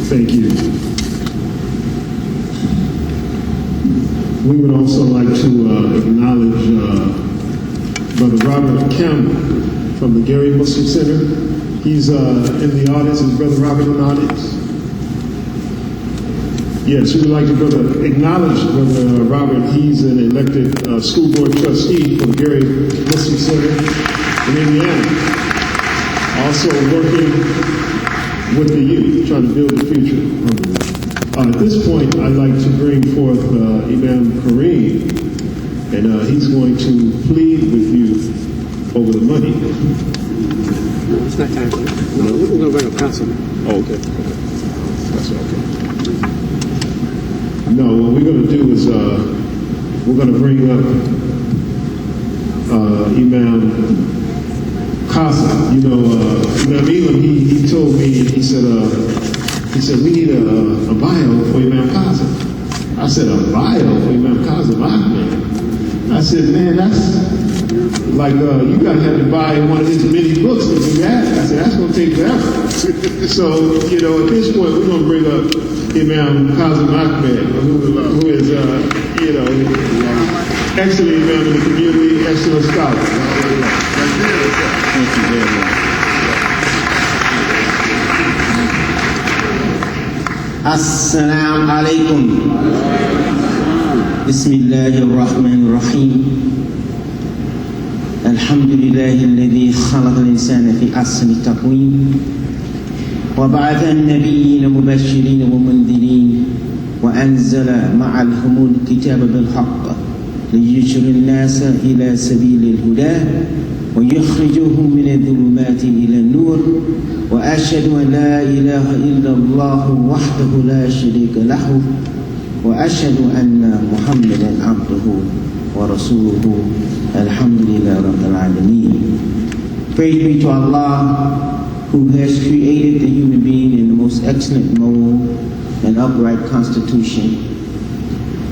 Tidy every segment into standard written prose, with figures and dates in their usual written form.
Thank you. We would also like to acknowledge Brother Robert Campbell from the Gary Muslim Center. He's in the audience. Is Brother Robert in the audience? Yes, we would like to acknowledge Brother Robert. He's an elected school board trustee for the Gary Muslim Center in Indiana. Also working with the youth, trying to build the future. At this point, I'd like to bring forth Imam Kareem, and he's going to plead with you over the money. No, it's not time for that. No, we're going to bring up Qasim. Oh, okay. That's okay. No, what we're going to do is we're going to bring up Imam Qasim. You know, Imam he told me, he said we need a bio for Imam Qasim. I said, a bio for Imam Qasim? Ahmed. I said, man, that's like you got to have to buy one of his many books to do that. I said, that's going to take forever. So, you know, at this point, we're going to bring up Imam Qasim Ahmed, who is, you know, excellent Imam in the community, excellent scholar. Thank you very much. Assalamu alaikum. Bismillahir Rahmanir Rahim. Alhamdulillahi alladhi khalaqa al-insana fi ahsani taqweem. وبعث النبيين مبشرين ومنذرين وأنزل مع الهمول الكتاب بالحق ليجر الناس إلى سبيل الهدى ويخرجهم من الظلمات إلى النور وأشهد أن لا إله إلا الله وحده لا شريك له وأشهد أن محمدا عبده ورسوله الحمد لله رب العالمين. Praise be to Allah, who has created the human being in the most excellent mold and upright constitution,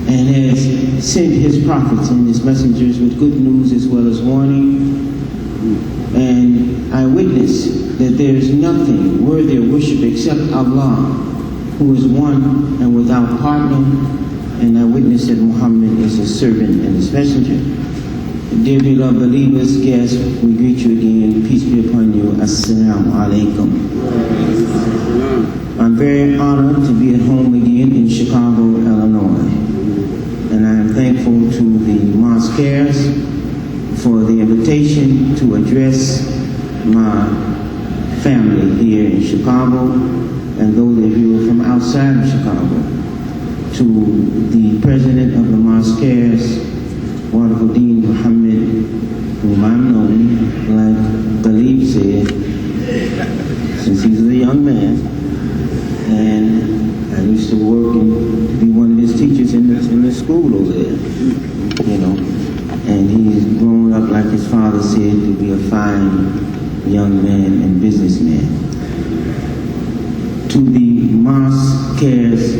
and has sent his prophets and his messengers with good news as well as warning. And I witness that there is nothing worthy of worship except Allah, who is one and without partner. And I witness that Muhammad is his servant and his messenger. Dear beloved believers, guests, we greet you again. Peace be upon you. Assalamu alaikum. I'm very honored to be at home again in Chicago, Illinois. And I am thankful to the Mosqueers for the invitation to address my family here in Chicago and those of you from outside of Chicago. To the president of the Mosqueers, wonderful Deen, Mohammed, whom I've known, like Khalid said, since he was a young man. And I used to work and be one of his teachers in the school over there, you know. And he's grown up, like his father said, to be a fine young man and businessman. To the Mosqueers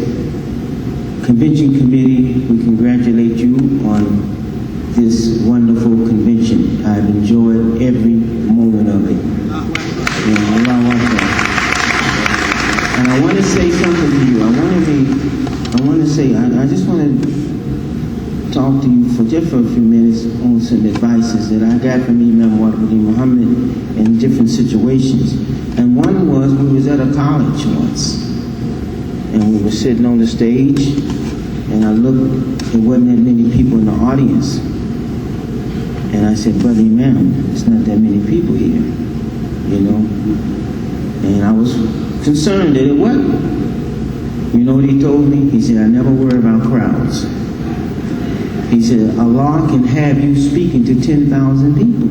Convention Committee, we congratulate you on this wonderful convention. I've enjoyed every moment of it. And I want to say something to you. I just want to talk to you for just a few minutes on some advices that I got from Imam Muhammad in different situations. And one was, we was at a college once, and we were sitting on the stage, and I looked, there wasn't that many people in the audience. And I said, Brother Imam, it's not that many people here, you know. And I was concerned that it wasn't. You know what he told me? He said, I never worry about crowds. He said, Allah can have you speaking to 10,000 people,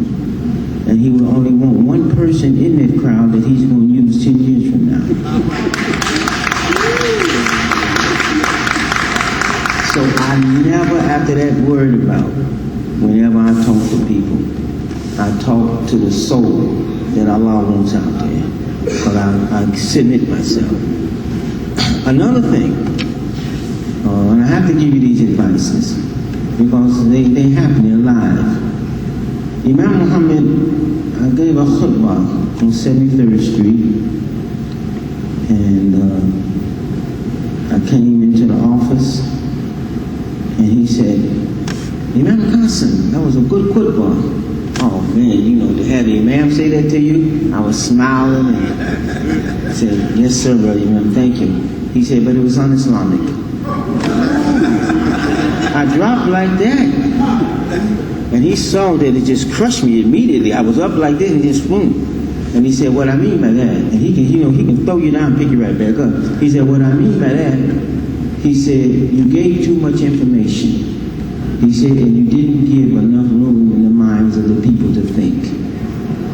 and he will only want one person in that crowd that he's going to use 10 years from now. So I never, after that, worried about whenever I talk to people. I talk to the soul that Allah wants out there, because I submit myself. Another thing, and I have to give you these advices, because they happen, they're live. Imam Mohammed gave a khutbah on 73rd Street, and I came into the office, and he said, Imam Qasim, that was a good khutbah. Oh man, you know, to have the Imam say that to you, I was smiling and said, yes sir, brother Imam, thank you. He said, but it was un-Islamic. I dropped like that. And he saw that it just crushed me immediately. I was up like this and just boom. And he said, what I mean by that, and he can throw you down and pick you right back up. He said, what I mean by that, he said, you gave too much information. He said, and you didn't give enough room in the minds of the people to think.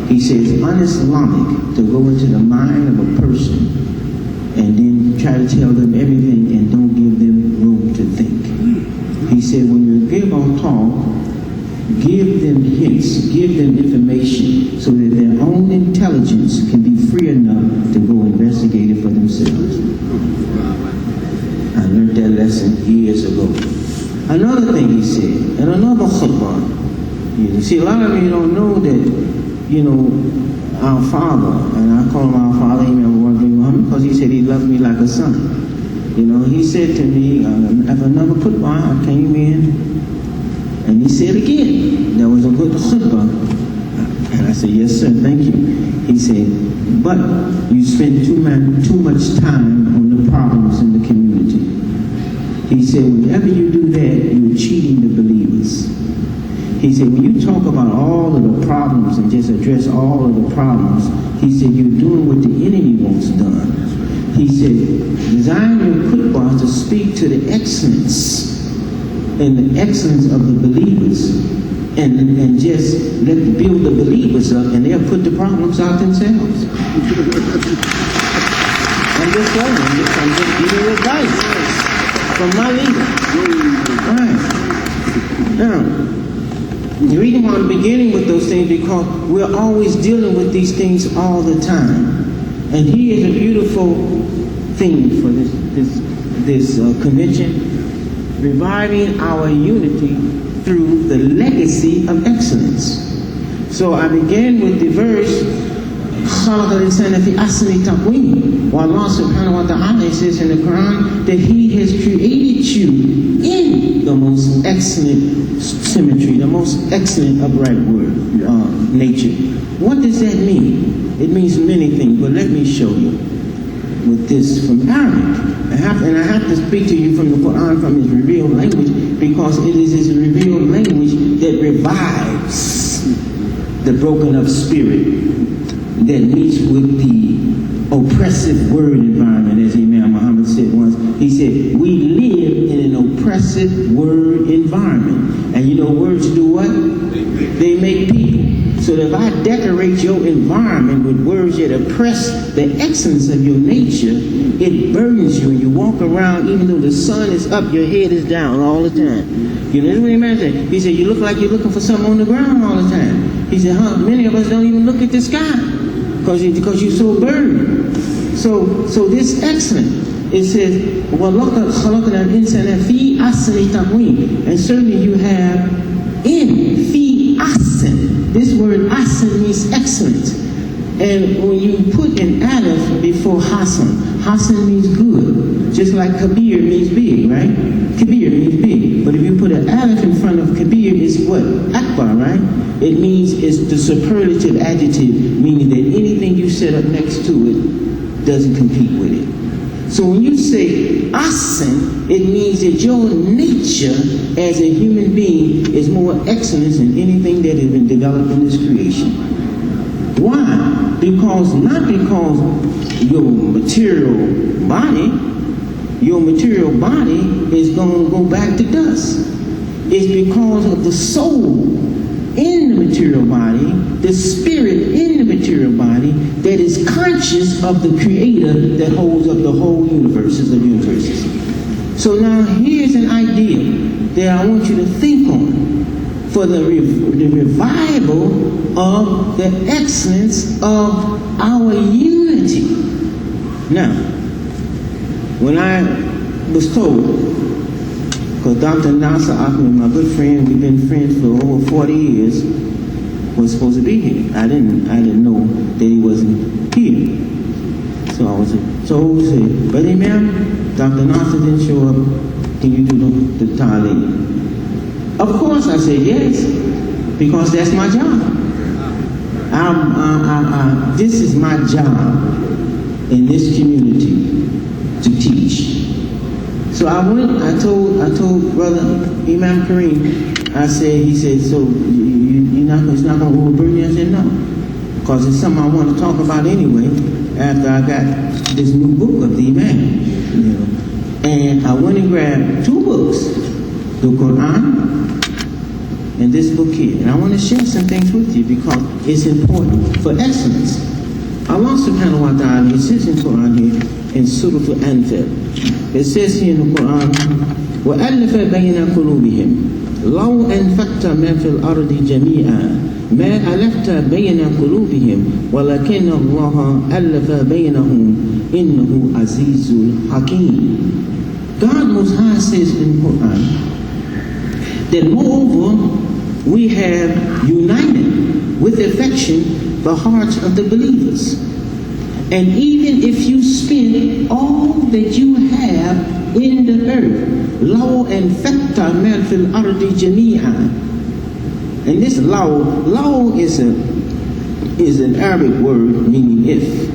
He says, it's un-Islamic to go into the mind of a person and then try to tell them everything and don't give them room to think. He said, when you give or talk, give them hints, give them information so that their own intelligence can be free enough to go investigate it for themselves. I learned that lesson years ago. Another thing he said, and another khutbah, you see, a lot of you don't know that, you know, our father, and I call him our father, Imam Mohammed, because he said he loved me like a son. You know, he said to me, after another khutbah, I came in, and he said again, that was a good khutbah. And I said, yes sir, thank you. He said, but you spend too much time on the problems in the community. He said, whenever you do that, you're cheating the believers. He said, when you talk about all of the problems and just address all of the problems, he said, you're doing what the enemy wants done. He said, design your khutbah to speak to the excellence and the excellence of the believers and just build the believers up, and they'll put the problems out themselves. I'm just telling you, I'm just giving you advice from my leader. Right. Now, the reason why I'm beginning with those things because we're always dealing with these things all the time. And here's a beautiful theme for this convention, reviving our unity through the legacy of excellence. So I began with the verse, خَلَقَ الْإِنسَانَ فِي أَحْسَنِ تَقْوِيمٍ. While Allah subhanahu wa ta'ala says in the Quran that He has created you in the most excellent symmetry, the most excellent upright nature. What does that mean? It means many things, but let me show you with this from Arabic. I have to speak to you from the Quran, from its revealed language, because it is its revealed language that revives the broken up spirit that meets with the oppressive word environment, as Imam Mohammed said once. He said, we live in an oppressive word environment. And you know words do what? They make people. So if I decorate your environment with words that oppress the excellence of your nature, it burdens you and you walk around even though the sun is up, your head is down all the time. You know what Imam said? He said, you look like you're looking for something on the ground all the time. He said, many of us don't even look at the sky because you're so burdened. So this excellent. It says, وَلَقَدْ خَلَقْنَا الْإِنسَانَ فِي أَحْسَنِ تَقْوِيمٍ. And certainly you have in fi ahsan. This word ahsan means excellent. And when you put an alif before hasan means good. Just like kabir means big, right? Kabir means big. But if you put an alif in front of kabir, it's what? Akbar, right? It means it's the superlative adjective, meaning that anything you set up next to it doesn't compete with it. So when you say ahsan, it means that your nature as a human being is more excellent than anything that has been developed in this creation. Why? Not because your material body is going to go back to dust. It's because of the soul in the material body, the spirit in the material body that is conscious of the creator that holds up the whole universes of universes. So now here's an idea that I want you to think on for the revival of the excellence of our unity. Now, when I was told, because Dr. Nasser Ahmed, my good friend, we've been friends for over 40 years, was supposed to be here. I didn't know that he wasn't here. So I was told, say, but Imam, Dr. Nasser didn't show up. Can you do the Ta'aleem? Of course I said yes, because that's my job. This is my job in this community to teach. So I told Brother Imam Kareem, I said, he said, so it's not going to overburden you? I said, no, because it's something I want to talk about anyway after I got this new book of the Imam. You know. And I went and grabbed 2 books, the Quran and this book here. And I want to share some things with you because it's important for excellence. Allah subhanahu wa ta'ala, it says in the Quran here, in Surah Al-Anfal, it says here in the Quran, وَأَلَّفَ بَيْنَ قُلُوبِهِمْ لَوْ أَنْفَقْتَ مَا فِي الْأَرْضِ جَمِيعًا مَا أَلَفْتَ بَيْنَ قُلُوبِهِمْ وَلَكِنَّ اللَّهَ أَلَّفَ بَيْنَهُمْ إِنَّهُ عَزِيزٌ حَكِيمٌ. God Most High says in the Quran that moreover we have united with affection the hearts of the believers. And even if you spend all that you have in the earth, law and fakta mal fil ardi jami'a. And this law is an Arabic word meaning if,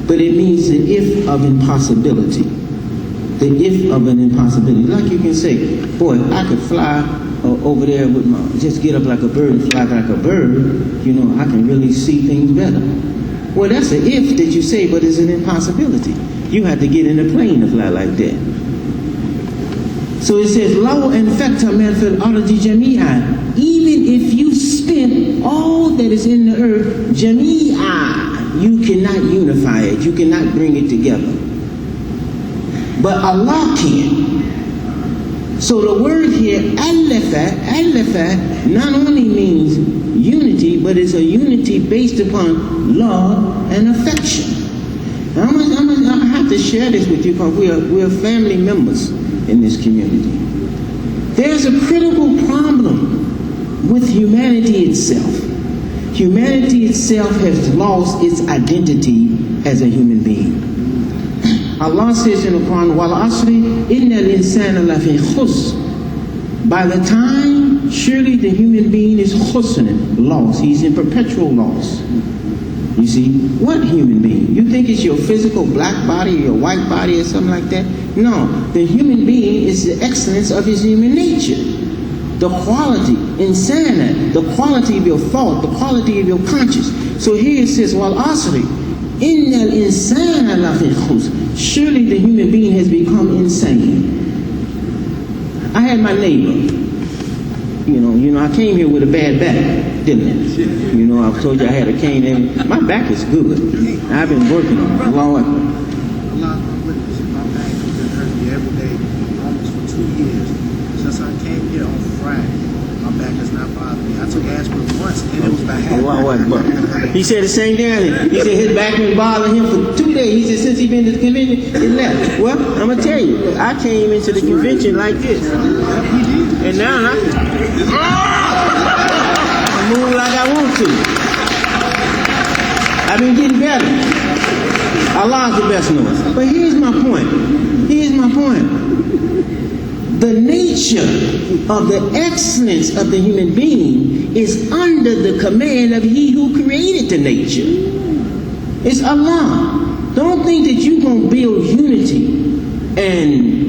but it means the if of impossibility. The if of an impossibility. Like you can say, boy, I could fly over there with just get up like a bird and fly like a bird, you know, I can really see things better. Well, that's an if that you say, but it's an impossibility. You have to get in a plane to fly like that. So it says, law and fakta man fil ardi jami'a. Even if you spend all that is in the earth, jami'a, you cannot unify it. You cannot bring it together. But Allah can. So the word here, alafa, not only means unity, but it's a unity based upon love and affection. Now, I have to share this with you because we're family members in this community. There's a critical problem with humanity itself. Humanity itself has lost its identity as a human being. Allah says in the Quran, "Wal asri innal insana lafi khusr." By the time, surely the human being is khusran, lost. He's in perpetual loss. You see, what human being? You think it's your physical black body or your white body or something like that? No, the human being is the excellence of his human nature. The quality, insana, the quality of your thought, the quality of your conscience. So here it says, "Wal asri innal insana lafi khusr." Surely the human being has become insane. I had my neighbor. You know, I came here with a bad back, didn't I? You know, I told you I had a cane and my back is good. I've been working on it. Allahu Akbar. Allah witness, my back has been hurting me every day, almost for 2 years. Since I came here on Friday, my back has not bothered me. I took aspirin once and it was about half. Allahu Akbar. He said the same thing. He said his back been bothering him for 2 days. He said since he been to the convention, it left. Well, I'm going to tell you, I came into the convention like this. And now I move like I want to. I've been getting better. Allah's the best knower. But here's my point. The nature of the excellence of the human being is under the command of He who created the nature. It's Allah. Don't think that you're going to build unity and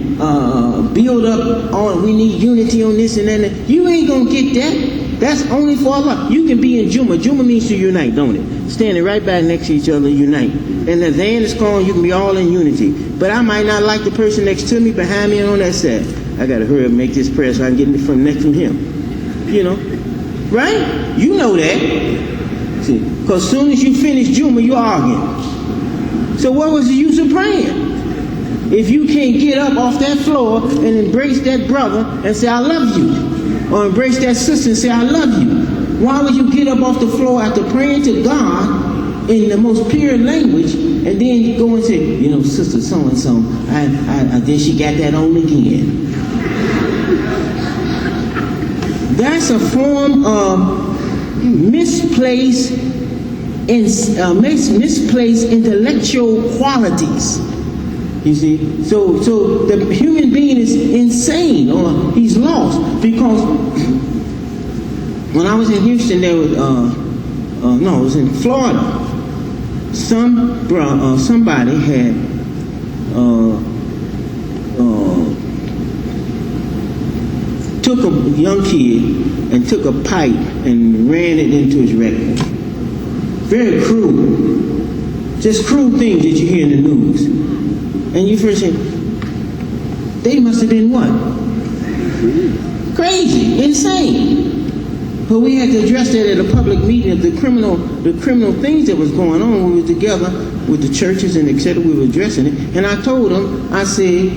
build up on, we need unity on this and that. You ain't going to get that. That's only for Allah. You can be in Juma. Juma means to unite, don't it? Standing right back next to each other, unite. And the Deen is calling, you can be all in unity. But I might not like the person next to me, behind me, and on that side. I got to hurry up and make this prayer so I can get it from next to him. You know? Right? You know that. See? Because as soon as you finish Juma, you're arguing. So what was the use of praying? If you can't get up off that floor and embrace that brother and say, I love you. Or embrace that sister and say, I love you. Why would you get up off the floor after praying to God in the most pure language and then go and say, you know, sister so-and-so, then she got that on again. That's a form of misplaced misplaced intellectual qualities. You see, so the human being is insane, or he's lost. Because when I was in Houston, there was it was in Florida. Somebody had took a young kid and took a pipe and ran it into his rectum. Very cruel. Just cruel things that you hear in the news. And you first say, they must have been what? Crazy, insane. But we had to address that at a public meeting of the criminal things that was going on when we were together with the churches and etc. We were addressing it. And I told them, I said,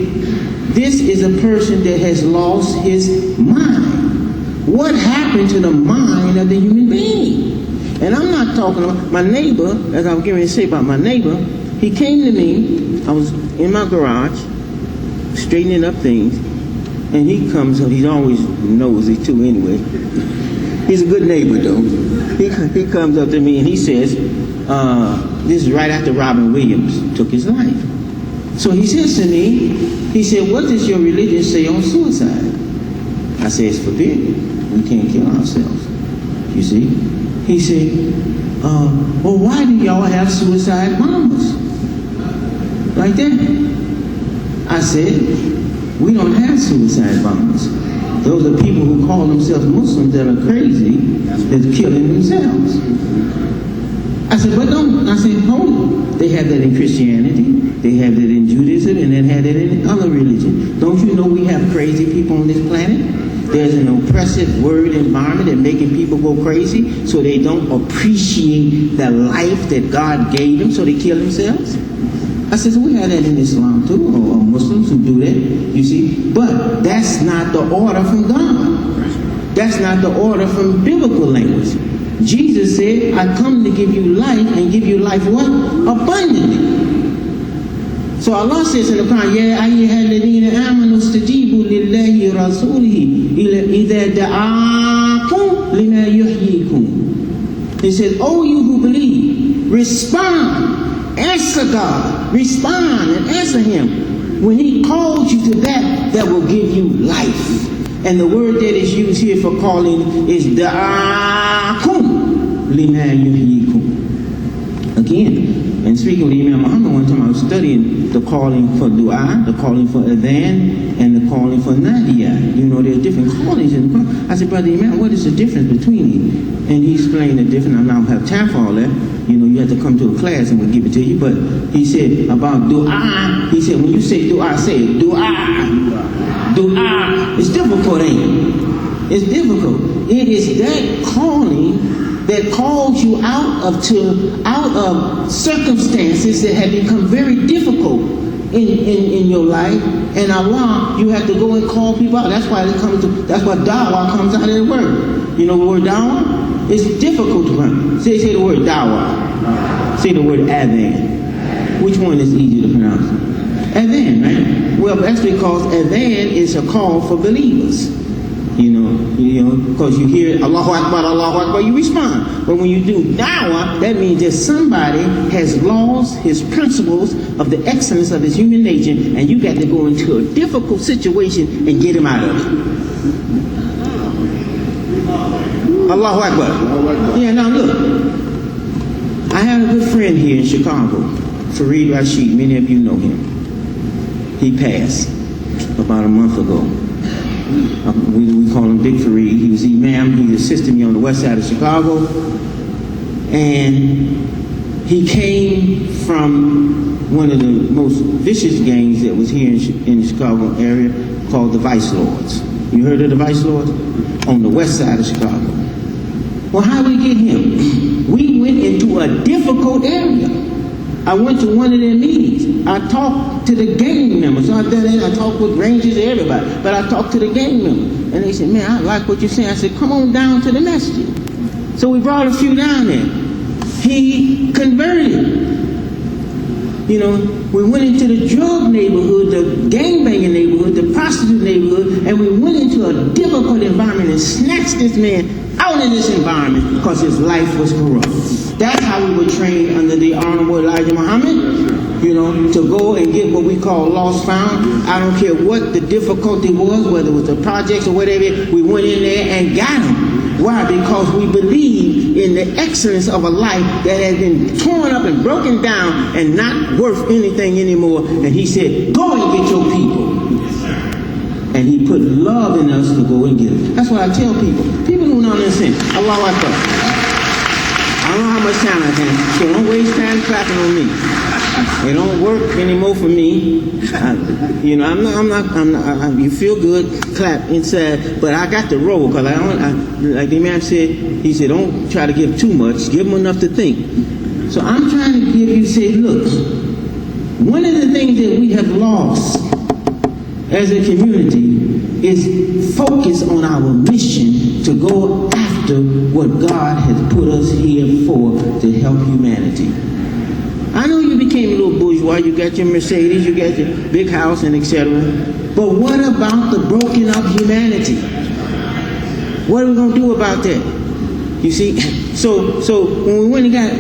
this is a person that has lost his mind. What happened to the mind of the human being? And I'm not talking about my neighbor, as I was getting ready to say about my neighbor. He came to me, I was in my garage, straightening up things, and he comes up, he's always nosy too anyway. He's a good neighbor though. He comes up to me and he says, this is right after Robin Williams took his life. So he says to me, he said, what does your religion say on suicide? I said, it's forbidden. We can't kill ourselves. You see? He said, well, why do y'all have suicide bombers? Like that. I said, we don't have suicide bombers. Those are people who call themselves Muslims that are crazy, that's killing themselves. I said, but don't. I said, hold it. They have that in Christianity, they have that in Judaism, and they have that in other religions. Don't you know we have crazy people on this planet? There's an oppressive word environment that making people go crazy, so they don't appreciate the life that God gave them, so they kill themselves. I said, so we have that in Islam too, or Muslims who do that, you see. But that's not the order from God. That's not the order from biblical language. Jesus said, I come to give you life and give you life what? Abundantly. So Allah says in the Quran, Ya ayyuhalladhina amanu istajibu lillahi rasulihi idha da'akum lima yuhyikum. He says, oh you who believe, respond, answer God, respond and answer Him when He calls you to that will give you life. And the word that is used here for calling is da'akum lima yuhyikum. Again, and speaking with Imam Mohammed one time, I was studying the calling for dua, the calling for adhan, and the calling for nadia. You know, there's different callings in the Quran. I said, Brother Imam, what is the difference between them? And he explained the difference. I don't have time for all that. You know, you have to come to a class and we'll give it to you. But he said about dua, he said, when you say dua, say it. Dua. Dua. It's difficult, ain't it? It's difficult. It is that calling that calls you out of circumstances that have become very difficult in your life, and Allah, you have to go and call people out. That's why that's why da'wah comes out of the word. You know the word da'wah? It's difficult to pronounce. Say the word da'wah. Say the word adhan. Which one is easy to pronounce? Adhan, right? Well, that's because adhan is a call for believers. You know, because you hear Allahu Akbar, you respond. But when you do da'wah, that means that somebody has lost his principles of the excellence of his human nature, and you got to go into a difficult situation and get him out of it. Allahu Akbar. Yeah, now look. I have a good friend here in Chicago, Fareed Rashid. Many of you know him. He passed about a month ago. We call him Big Fareed. He was Imam. He assisted me on the west side of Chicago. And he came from one of the most vicious gangs that was here in the Chicago area called the Vice Lords. You heard of the Vice Lords? On the west side of Chicago. Well, how did we get him? We went into a difficult area. I went to one of their meetings. I talked to the gang members. So I talked with rangers, everybody. But I talked to the gang members. And they said, man, I like what you're saying. I said, come on down to the masjid. So we brought a few down there. He converted. You know, we went into the drug neighborhood, the gangbanging neighborhood, the prostitute neighborhood, and we went into a difficult environment and snatched this man out down in this environment because his life was corrupt. That's how we were trained under the Honorable Elijah Muhammad, you know, to go and get what we call lost found. I don't care what the difficulty was, whether it was the projects or whatever, we went in there and got them. Why? Because we believe in the excellence of a life that has been torn up and broken down and not worth anything anymore. And he said, go and get your people. And he put love in us to go and get it. That's what I tell people. People don't understand. Allahu Akbar. I don't know how much time I can, so don't waste time clapping on me. It don't work anymore for me. You know, I'm not, you feel good, clap inside, but I got to roll, because like the Imam said, he said, don't try to give too much, give them enough to think. So I'm trying to give you, say, look, one of the things that we have lost as a community is focus on our mission to go after what God has put us here for, to help humanity. I know you became a little bourgeois, you got your Mercedes, you got your big house and etc. But what about the broken up humanity? What are we going to do about that? You see, so when we went and got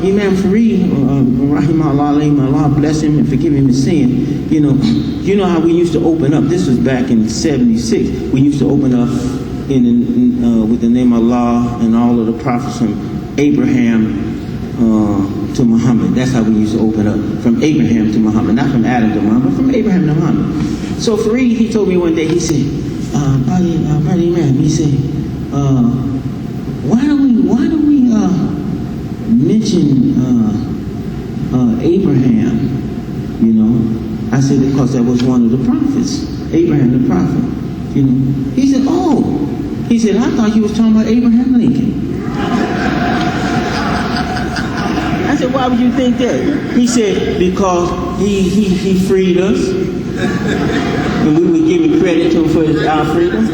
Imam Fareed, Rahimahullah, Allah bless him and forgive him his sin, you know how we used to open up. This was back in '76. We used to open up with the name of Allah and all of the prophets from Abraham to Muhammad. That's how we used to open up, from Abraham to Muhammad, not from Adam to Muhammad, but from Abraham to Muhammad. So Fareed, he told me one day, he said, Brother Imam, he said, why do we mention Abraham? You know, I said, because that was one of the prophets, Abraham the prophet. You know, he said, he said, I thought you was talking about Abraham Lincoln. I said, why would you think that? He said, because he freed us, and we were giving credit to him for our freedom.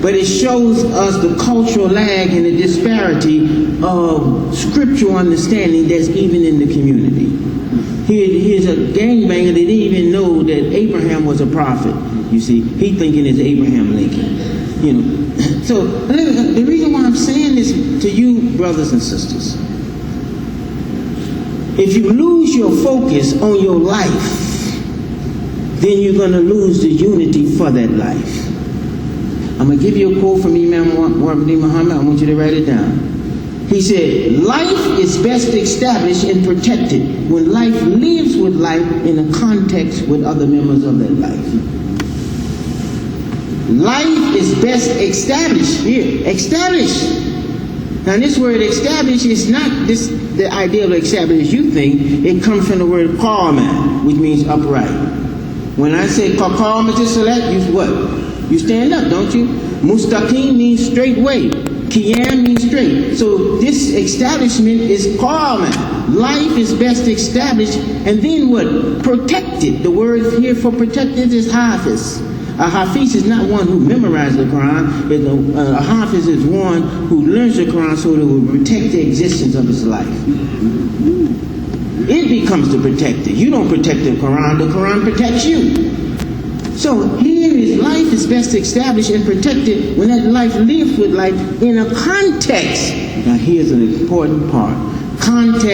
But it shows us the cultural lag and the disparity of scriptural understanding that's even in the community. Here's a gangbanger that didn't even know that Abraham was a prophet. You see, he thinking it's Abraham Lincoln. You know, so the reason why I'm saying this to you, brothers and sisters, if you lose your focus on your life, then you're going to lose the unity for that life. I'm going to give you a quote from Imam Muhammad. I want you to write it down. He said, life is best established and protected when life lives with life in a context with other members of that life. Life is best established. Here, established. Now this word established is not the idea of established as you think. It comes from the word qama, which means upright. When I say qama to select, you what? You stand up, don't you? Mustaqim means straight way. Qiyam means straight. So this establishment is qama. Life is best established, and then what? Protected. The word here for protected is hafiz. A hafiz is not one who memorizes the Quran. A hafiz is one who learns the Quran so that it will protect the existence of his life. It becomes the protector. You don't protect the Quran protects you. So here is life is best established and protected when that life lives with life in a context. Now here's an important part. Context